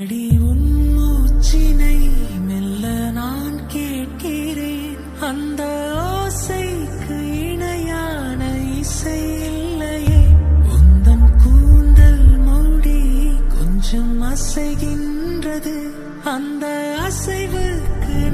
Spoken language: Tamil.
அடி உன் மூச்சினை மெல்ல நான் கேட்கிறேன். அந்த ஓசைக்கு இணையான இசை இல்லையே. உந்தன் கூந்தல் மூடி கொஞ்சம் அசைகின்றது. அந்த அசைவுக்கு